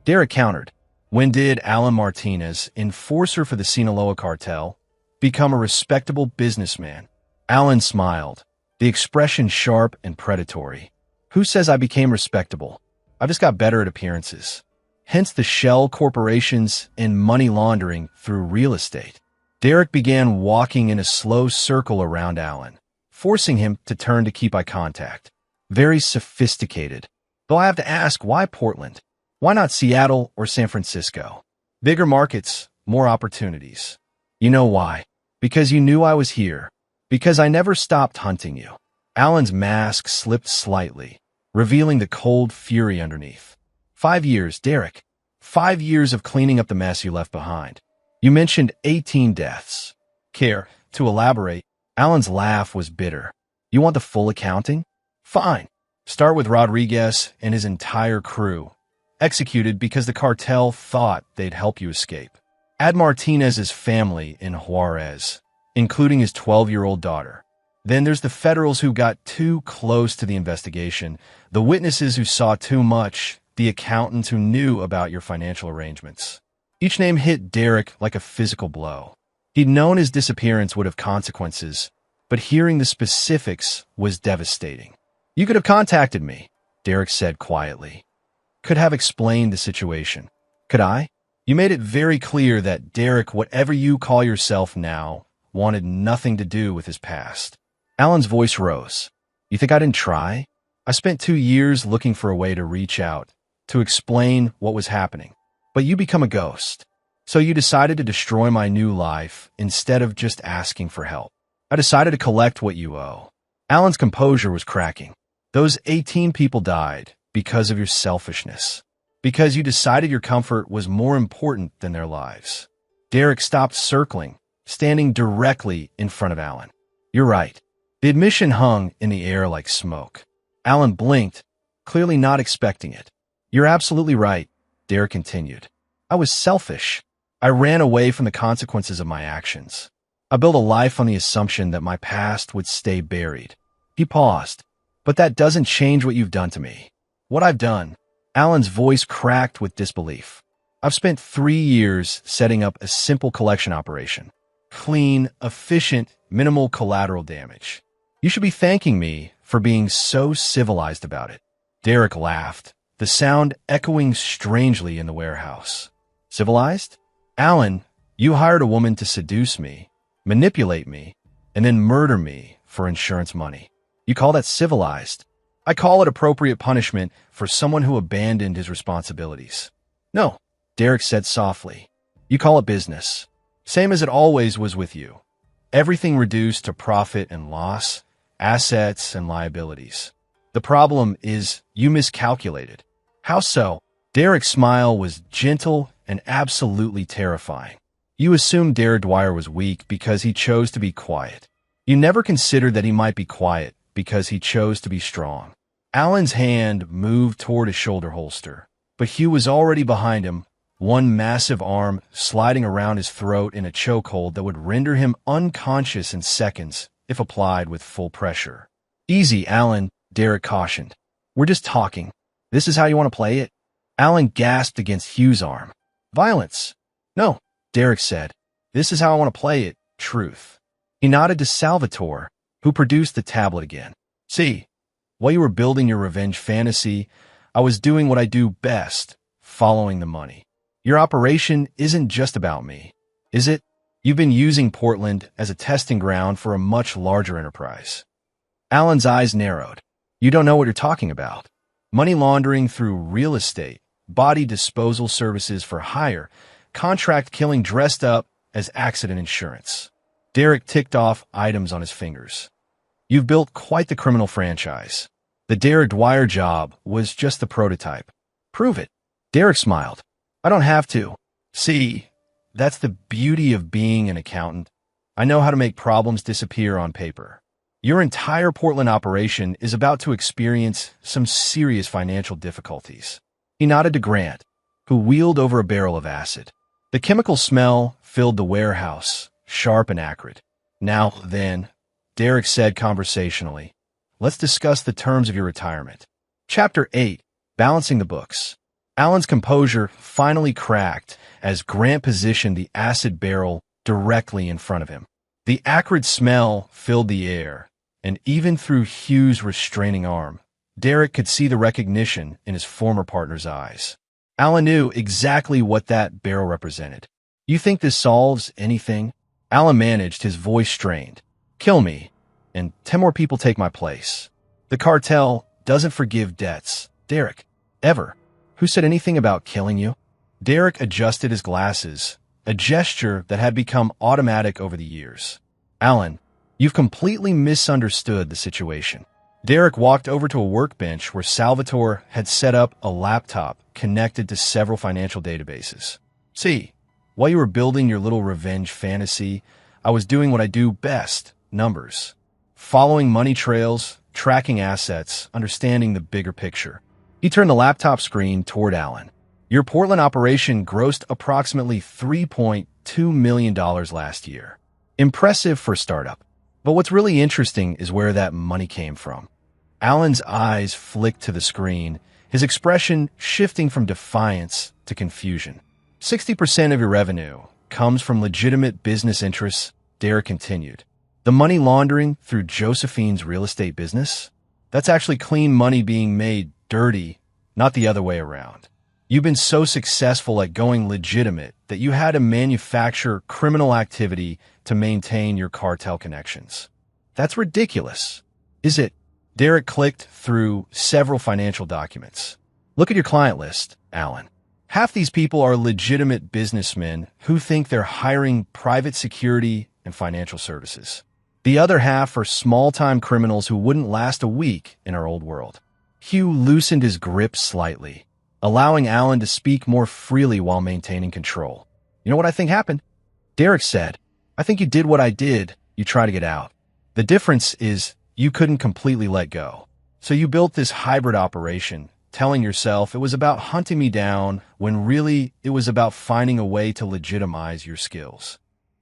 Derek countered. When did Alan Martinez, enforcer for the Sinaloa cartel, become a respectable businessman? Alan smiled, the expression sharp and predatory. Who says I became respectable? I just got better at appearances. Hence the shell corporations and money laundering through real estate. Derek began walking in a slow circle around Alan, forcing him to turn to keep eye contact. Very sophisticated. Though I have to ask, why Portland? Why not Seattle or San Francisco? Bigger markets, more opportunities. You know why? Because you knew I was here. Because I never stopped hunting you. Alan's mask slipped slightly, revealing the cold fury underneath. 5 years, Derek. 5 years of cleaning up the mess you left behind. You mentioned 18 deaths. Care to elaborate? Alan's laugh was bitter. You want the full accounting? Fine. Start with Rodriguez and his entire crew. Executed because the cartel thought they'd help you escape. Add Martinez's family in Juarez, including his 12-year-old daughter. Then there's the federals who got too close to the investigation, the witnesses who saw too much, the accountants who knew about your financial arrangements. Each name hit Derek like a physical blow. He'd known his disappearance would have consequences, but hearing the specifics was devastating. You could have contacted me, Derek said quietly. Could have explained the situation. Could I? You made it very clear that Derek, whatever you call yourself now, wanted nothing to do with his past. Alan's voice rose. You think I didn't try? I spent 2 years looking for a way to reach out, to explain what was happening. But you become a ghost. So you decided to destroy my new life instead of just asking for help. I decided to collect what you owe. Alan's composure was cracking. Those 18 people died because of your selfishness. Because you decided your comfort was more important than their lives. Derek stopped circling, standing directly in front of Alan. You're right. The admission hung in the air like smoke. Alan blinked, clearly not expecting it. You're absolutely right, Derek continued. I was selfish. I ran away from the consequences of my actions. I built a life on the assumption that my past would stay buried. He paused. But that doesn't change what you've done to me. What I've done. Alan's voice cracked with disbelief. I've spent 3 years setting up a simple collection operation. Clean, efficient, minimal collateral damage. You should be thanking me for being so civilized about it. Derek laughed, the sound echoing strangely in the warehouse. Civilized? Alan, you hired a woman to seduce me, manipulate me, and then murder me for insurance money. You call that civilized? I call it appropriate punishment for someone who abandoned his responsibilities. No, Derek said softly. You call it business. Same as it always was with you. Everything reduced to profit and loss, assets and liabilities. The problem is you miscalculated. How so? Derek's smile was gentle and absolutely terrifying. You assumed Derek Dwyer was weak because he chose to be quiet. You never considered that he might be quiet because he chose to be strong. Alan's hand moved toward his shoulder holster, but Hugh was already behind him, one massive arm sliding around his throat in a chokehold that would render him unconscious in seconds if applied with full pressure. "Easy, Alan," Derek cautioned. "We're just talking. This is how you want to play it?" Alan gasped against Hugh's arm. "Violence." "No," Derek said. "This is how I want to play it, truth." He nodded to Salvatore, who produced the tablet again. "See, while you were building your revenge fantasy, I was doing what I do best, following the money. Your operation isn't just about me, is it? You've been using Portland as a testing ground for a much larger enterprise." Alan's eyes narrowed. "You don't know what you're talking about. Money laundering through real estate, body disposal services for hire, contract killing dressed up as accident insurance." Derek ticked off items on his fingers. "You've built quite the criminal franchise. The Derek Dwyer job was just the prototype. Prove it." Derek smiled. "I don't have to. See, that's the beauty of being an accountant. I know how to make problems disappear on paper. Your entire Portland operation is about to experience some serious financial difficulties." He nodded to Grant, who wheeled over a barrel of acid. The chemical smell filled the warehouse, sharp and acrid. "Now, then," Derek said conversationally, "let's discuss the terms of your retirement." Chapter 8, Balancing the Books. Alan's composure finally cracked as Grant positioned the acid barrel directly in front of him. The acrid smell filled the air, and even through Hugh's restraining arm, Derek could see the recognition in his former partner's eyes. Alan knew exactly what that barrel represented. "You think this solves anything?" Alan managed, his voice strained. "Kill me, and 10 more people take my place. The cartel doesn't forgive debts, Derek, ever. Who said anything about killing you?" Derek adjusted his glasses, a gesture that had become automatic over the years. "Alan, you've completely misunderstood the situation." Derek walked over to a workbench where Salvatore had set up a laptop connected to several financial databases. "See, while you were building your little revenge fantasy, I was doing what I do best, numbers. Following money trails, tracking assets, understanding the bigger picture." He turned the laptop screen toward Alan. "Your Portland operation grossed approximately $3.2 million last year. Impressive for a startup. But what's really interesting is where that money came from." Alan's eyes flicked to the screen, his expression shifting from defiance to confusion. 60% of your revenue comes from legitimate business interests," Derek continued. "The money laundering through Josephine's real estate business? That's actually clean money being made dirty, not the other way around. You've been so successful at going legitimate that you had to manufacture criminal activity to maintain your cartel connections. That's ridiculous. Is it?" Derek clicked through several financial documents. "Look at your client list, Alan. Half these people are legitimate businessmen who think they're hiring private security and financial services. The other half are small-time criminals who wouldn't last a week in our old world." Hugh loosened his grip slightly, allowing Alan to speak more freely while maintaining control. "You know what I think happened?" Derek said. "I think you did what I did. You try to get out. The difference is you couldn't completely let go. So you built this hybrid operation, telling yourself it was about hunting me down when really it was about finding a way to legitimize your skills."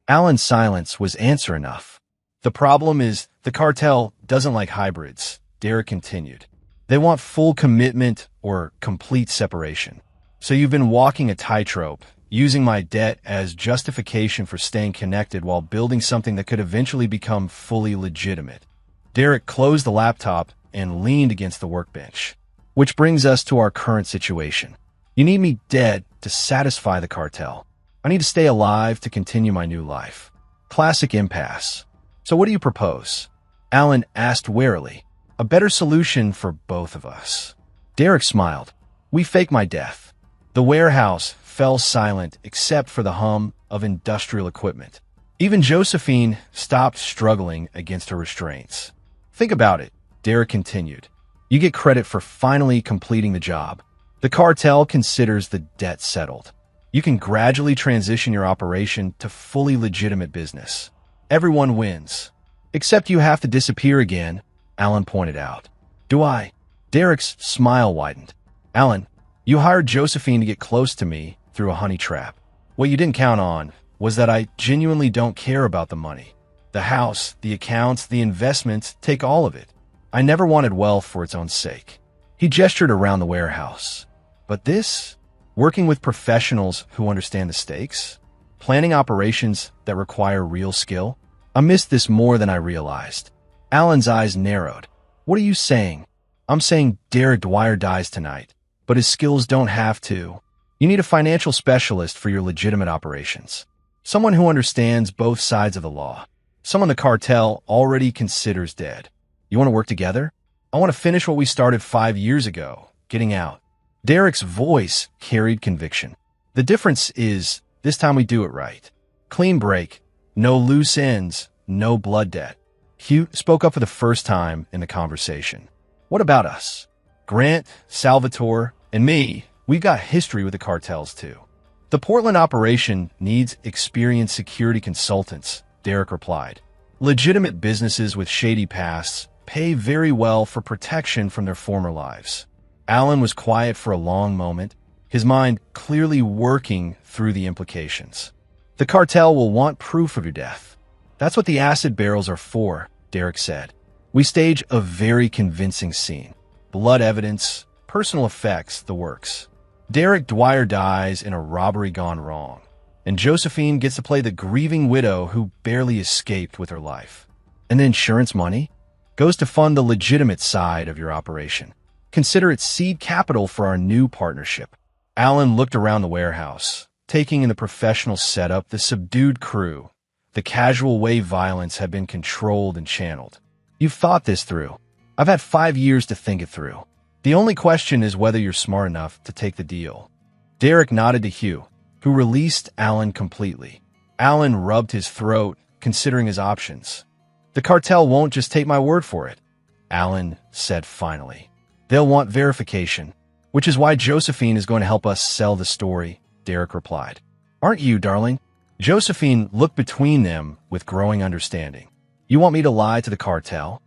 Alan's silence was answer enough. "The problem is the cartel doesn't like hybrids," Derek continued. "They want full commitment or complete separation. So you've been walking a tightrope, using my debt as justification for staying connected while building something that could eventually become fully legitimate." Derek closed the laptop and leaned against the workbench. "Which brings us to our current situation. You need me dead to satisfy the cartel. I need to stay alive to continue my new life. Classic impasse. So what do you propose?" Alan asked warily. "A better solution for both of us." Derek smiled. "We fake my death." The warehouse fell silent except for the hum of industrial equipment. Even Josephine stopped struggling against her restraints. "Think about it," Derek continued. You get credit for finally completing the job. The cartel considers the debt settled. You can gradually transition your operation to fully legitimate business. Everyone wins. Except you have to disappear again, Alan pointed out. Do I? Derek's smile widened. Alan, you hired Josephine to get close to me through a honey trap. What you didn't count on was that I genuinely don't care about the money. The house, the accounts, the investments, take all of it. I never wanted wealth for its own sake. He gestured around the warehouse. But this? Working with professionals who understand the stakes? Planning operations that require real skill? I missed this more than I realized. Alan's eyes narrowed. What are you saying? I'm saying Derek Dwyer dies tonight, but his skills don't have to. You need a financial specialist for your legitimate operations. Someone who understands both sides of the law. Someone the cartel already considers dead. You want to work together? I want to finish what we started 5 years ago, getting out. Derek's voice carried conviction. The difference is, this time we do it right. Clean break. No loose ends. No blood debt. Hugh spoke up for the first time in the conversation. What about us? Grant, Salvatore, and me, we've got history with the cartels too. The Portland operation needs experienced security consultants, Derek replied. Legitimate businesses with shady pasts pay very well for protection from their former lives. Alan was quiet for a long moment, his mind clearly working through the implications. The cartel will want proof of your death. That's what the acid barrels are for, Derek said. We stage a very convincing scene. Blood evidence, personal effects, the works. Derek Dwyer dies in a robbery gone wrong, and Josephine gets to play the grieving widow who barely escaped with her life. And the insurance money goes to fund the legitimate side of your operation. Consider it seed capital for our new partnership. Alan looked around the warehouse, taking in the professional setup, the subdued crew, the casual way violence had been controlled and channeled. You've thought this through. I've had 5 years to think it through. The only question is whether you're smart enough to take the deal. Derek nodded to Hugh, who released Alan completely. Alan rubbed his throat, considering his options. The cartel won't just take my word for it, Alan said finally. They'll want verification, which is why Josephine is going to help us sell the story, Derek replied. Aren't you, darling? Josephine looked between them with growing understanding. You want me to lie to the cartel?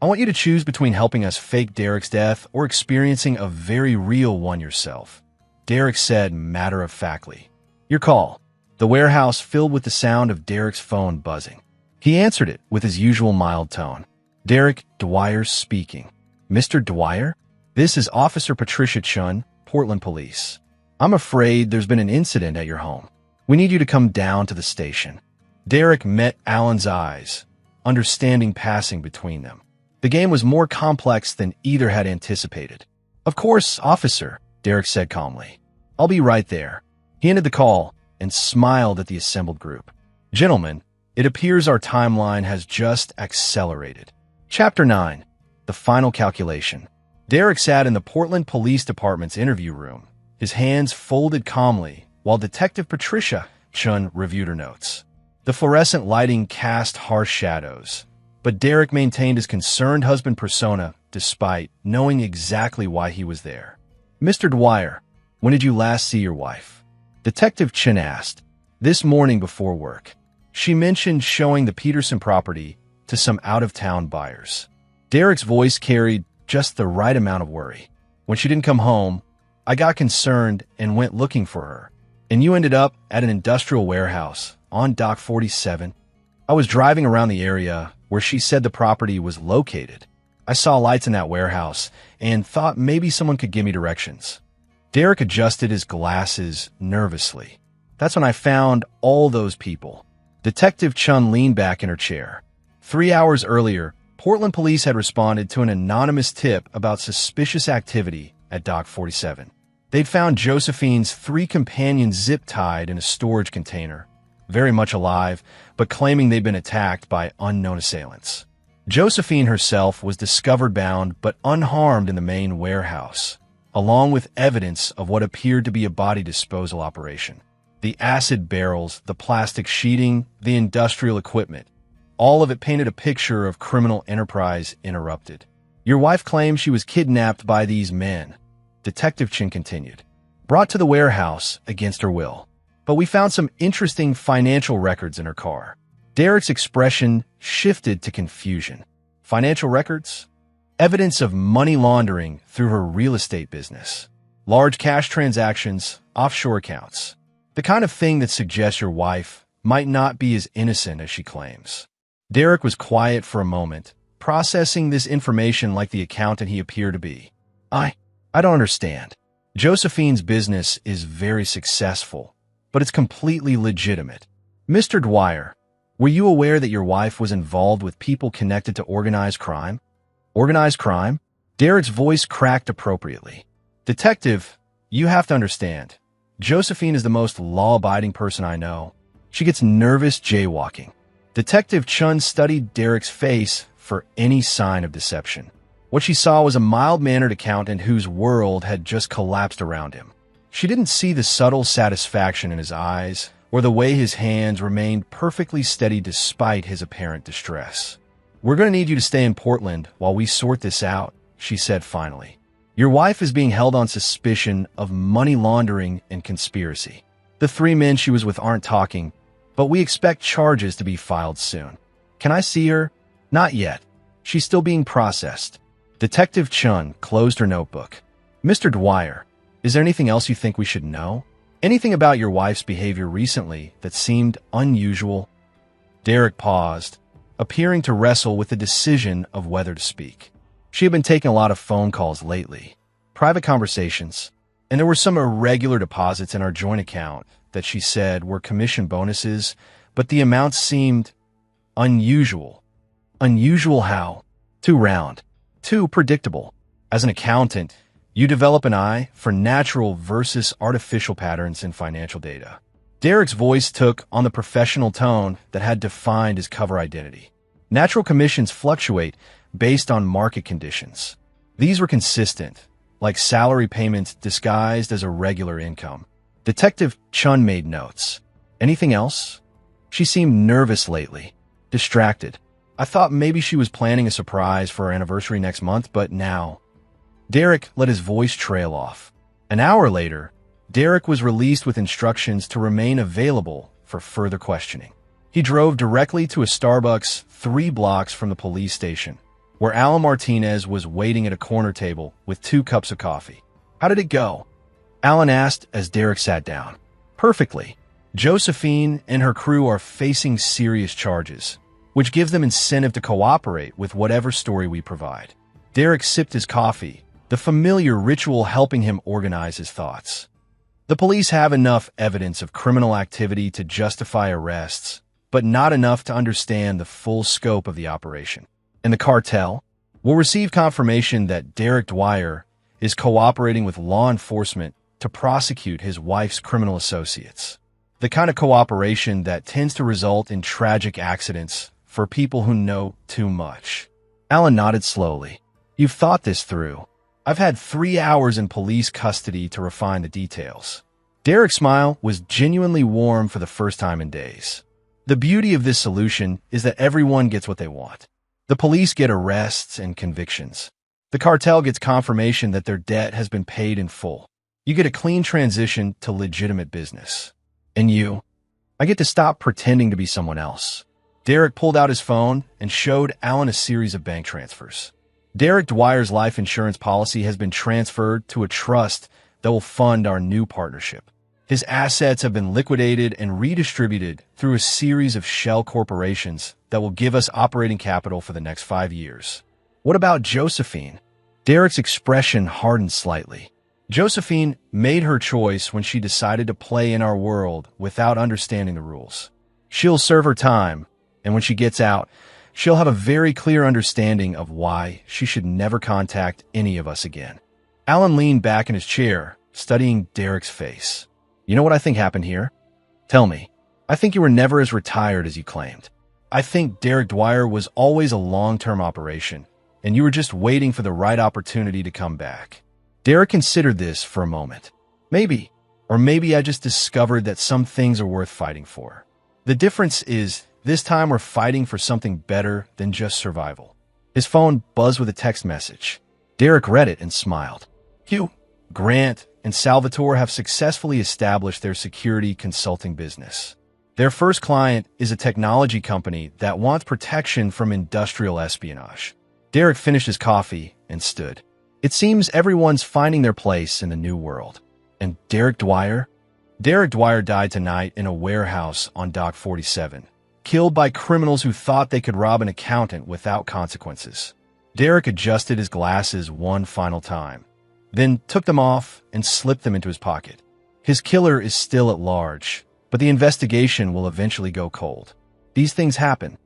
I want you to choose between helping us fake Derek's death or experiencing a very real one yourself. Derek said matter-of-factly. Your call. The warehouse filled with the sound of Derek's phone buzzing. He answered it with his usual mild tone. Derek Dwyer speaking. Mr. Dwyer? This is Officer Patricia Chun, Portland Police. I'm afraid there's been an incident at your home. We need you to come down to the station. Derek met Alan's eyes, understanding passing between them. The game was more complex than either had anticipated. Of course, officer, Derek said calmly. I'll be right there. He ended the call and smiled at the assembled group. Gentlemen, it appears our timeline has just accelerated. Chapter 9. The Final Calculation. Derek sat in the Portland Police Department's interview room, his hands folded calmly, while Detective Patricia Chun reviewed her notes. The fluorescent lighting cast harsh shadows, but Derek maintained his concerned husband persona despite knowing exactly why he was there. Mr. Dwyer, when did you last see your wife? Detective Chin asked. This morning before work. She mentioned showing the Peterson property to some out-of-town buyers. Derek's voice carried just the right amount of worry. When she didn't come home, I got concerned and went looking for her. And you ended up at an industrial warehouse on Dock 47. I was driving around the area where she said the property was located. I saw lights in that warehouse and thought maybe someone could give me directions. Derek adjusted his glasses nervously. That's when I found all those people. Detective Chun leaned back in her chair. 3 hours earlier, Portland police had responded to an anonymous tip about suspicious activity at Dock 47. They'd found Josephine's 3 companions zip-tied in a storage container, very much alive, but claiming they'd been attacked by unknown assailants. Josephine herself was discovered bound but unharmed in the main warehouse, along with evidence of what appeared to be a body disposal operation. The acid barrels, the plastic sheeting, the industrial equipment, all of it painted a picture of criminal enterprise interrupted. Your wife claims she was kidnapped by these men, Detective Chin continued, brought to the warehouse against her will. But we found some interesting financial records in her car. Derek's expression shifted to confusion. Financial records? Evidence of money laundering through her real estate business. Large cash transactions, offshore accounts. The kind of thing that suggests your wife might not be as innocent as she claims. Derek was quiet for a moment, processing this information like the accountant he appeared to be. I don't understand. Josephine's business is very successful, but it's completely legitimate. Mr. Dwyer, were you aware that your wife was involved with people connected to organized crime? Organized crime? Derek's voice cracked appropriately. Detective, you have to understand. Josephine is the most law-abiding person I know. She gets nervous jaywalking. Detective Chun studied Derek's face for any sign of deception. What she saw was a mild-mannered accountant whose world had just collapsed around him. She didn't see the subtle satisfaction in his eyes or the way his hands remained perfectly steady despite his apparent distress. We're going to need you to stay in Portland while we sort this out, she said finally. Your wife is being held on suspicion of money laundering and conspiracy. The 3 men she was with aren't talking, but we expect charges to be filed soon. Can I see her? Not yet. She's still being processed. Detective Chun closed her notebook. Mr. Dwyer, is there anything else you think we should know? Anything about your wife's behavior recently that seemed unusual? Derek paused, appearing to wrestle with the decision of whether to speak. She had been taking a lot of phone calls lately, private conversations, and there were some irregular deposits in our joint account that she said were commission bonuses, but the amounts seemed unusual. Unusual how? Too round. Too predictable. As an accountant, you develop an eye for natural versus artificial patterns in financial data. Derek's voice took on the professional tone that had defined his cover identity. Natural commissions fluctuate based on market conditions. These were consistent, like salary payments disguised as a regular income. Detective Chun made notes. Anything else? She seemed nervous lately, distracted. I thought maybe she was planning a surprise for our anniversary next month, but now... Derek let his voice trail off. An hour later, Derek was released with instructions to remain available for further questioning. He drove directly to a Starbucks 3 blocks from the police station, where Alan Martinez was waiting at a corner table with 2 cups of coffee. How did it go? Alan asked as Derek sat down. Perfectly. Josephine and her crew are facing serious charges, which gives them incentive to cooperate with whatever story we provide. Derek sipped his coffee, the familiar ritual helping him organize his thoughts. The police have enough evidence of criminal activity to justify arrests, but not enough to understand the full scope of the operation. And the cartel will receive confirmation that Derek Dwyer is cooperating with law enforcement to prosecute his wife's criminal associates. The kind of cooperation that tends to result in tragic accidents for people who know too much. Alan nodded slowly. You've thought this through. I've had 3 hours in police custody to refine the details. Derek's smile was genuinely warm for the first time in days. The beauty of this solution is that everyone gets what they want. The police get arrests and convictions. The cartel gets confirmation that their debt has been paid in full. You get a clean transition to legitimate business. And you? I get to stop pretending to be someone else. Derek pulled out his phone and showed Alan a series of bank transfers. Derek Dwyer's life insurance policy has been transferred to a trust that will fund our new partnership. His assets have been liquidated and redistributed through a series of shell corporations that will give us operating capital for the next 5 years. What about Josephine? Derek's expression hardened slightly. Josephine made her choice when she decided to play in our world without understanding the rules. She'll serve her time, and when she gets out, she'll have a very clear understanding of why she should never contact any of us again. Alan leaned back in his chair, studying Derek's face. You know what I think happened here? Tell me. I think you were never as retired as you claimed. I think Derek Dwyer was always a long-term operation, and you were just waiting for the right opportunity to come back. Derek considered this for a moment. Maybe, or maybe I just discovered that some things are worth fighting for. The difference is, this time we're fighting for something better than just survival. His phone buzzed with a text message. Derek read it and smiled. Hugh, Grant, and Salvatore have successfully established their security consulting business. Their first client is a technology company that wants protection from industrial espionage. Derek finished his coffee and stood. It seems everyone's finding their place in the new world. And Derek Dwyer? Derek Dwyer died tonight in a warehouse on Dock 47, killed by criminals who thought they could rob an accountant without consequences. Derek adjusted his glasses one final time, then took them off and slipped them into his pocket. His killer is still at large, but the investigation will eventually go cold. These things happen.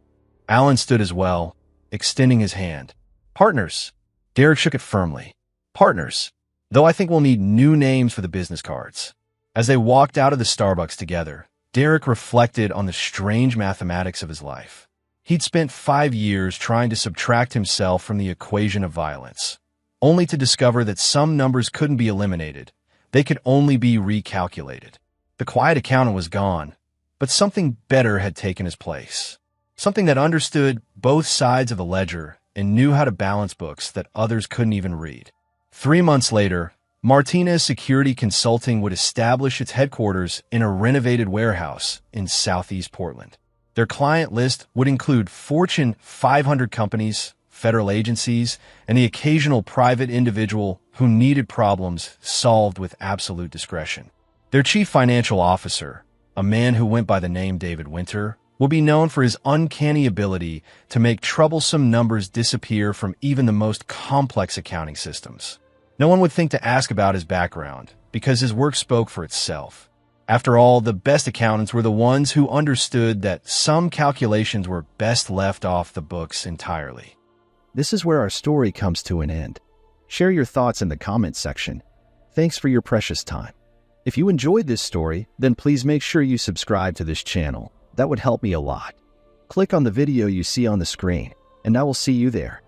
Alan stood as well, extending his hand. Partners. Derek shook it firmly. Partners. Though I think we'll need new names for the business cards. As they walked out of the Starbucks together, Derek reflected on the strange mathematics of his life. He'd spent 5 years trying to subtract himself from the equation of violence, only to discover that some numbers couldn't be eliminated. They could only be recalculated. The quiet accountant was gone, but something better had taken his place. Something that understood both sides of the ledger and knew how to balance books that others couldn't even read. 3 months later, Martinez Security Consulting would establish its headquarters in a renovated warehouse in Southeast Portland. Their client list would include Fortune 500 companies, federal agencies, and the occasional private individual who needed problems solved with absolute discretion. Their chief financial officer, a man who went by the name David Winter, will be known for his uncanny ability to make troublesome numbers disappear from even the most complex accounting systems. No one would think to ask about his background, because his work spoke for itself. After all, the best accountants were the ones who understood that some calculations were best left off the books entirely. This is where our story comes to an end. Share your thoughts in the comments section. Thanks for your precious time. If you enjoyed this story, then please make sure you subscribe to this channel. That would help me a lot. Click on the video you see on the screen, and I will see you there.